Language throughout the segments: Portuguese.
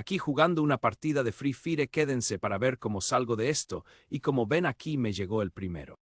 Aquí jugando una partida de Free Fire, quédense para ver cómo salgo de esto, y como ven aquí me llegó el primero.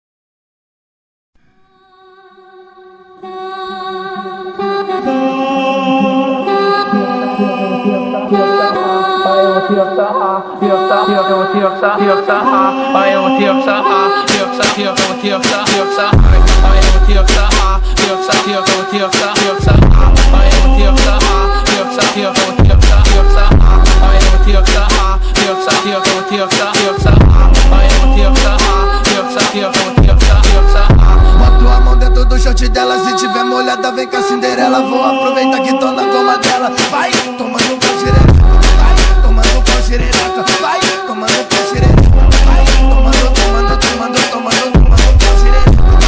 Boto a mão dentro do short dela, se tiver molhada vem com a Cinderela. Vou aproveitar que tô na goma dela. Vai, tomando pau xereca. Vai, tomando pau xereca. Vai, tomando pau xereca. Vai, tomando pau xereca.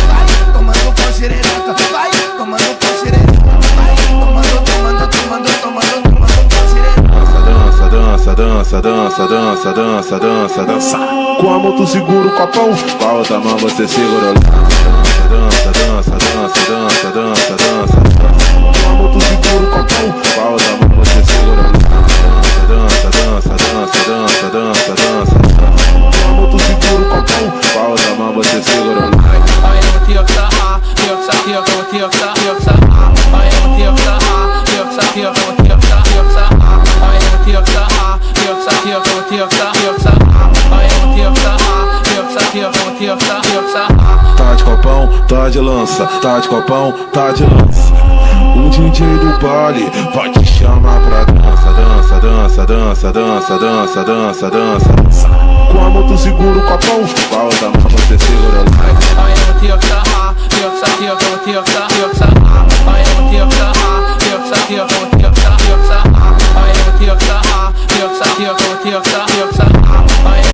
Vai, tomando pau xereca. Vai, tomando pau xereca. Vai, tomando pau xereca. Dança. Com a mão tu segura o copão, com a outra mão você segura o com a mão tu segura o copão, com a outra mão você segura o com a mão tu segura o copão, com a outra mão você segura o Tá de copão, tá de lança, tá de copão, tá de lança. O DJ do baile vai te chamar pra dança, dança. Com a mão tu segura o copão, com a outra mão você segura o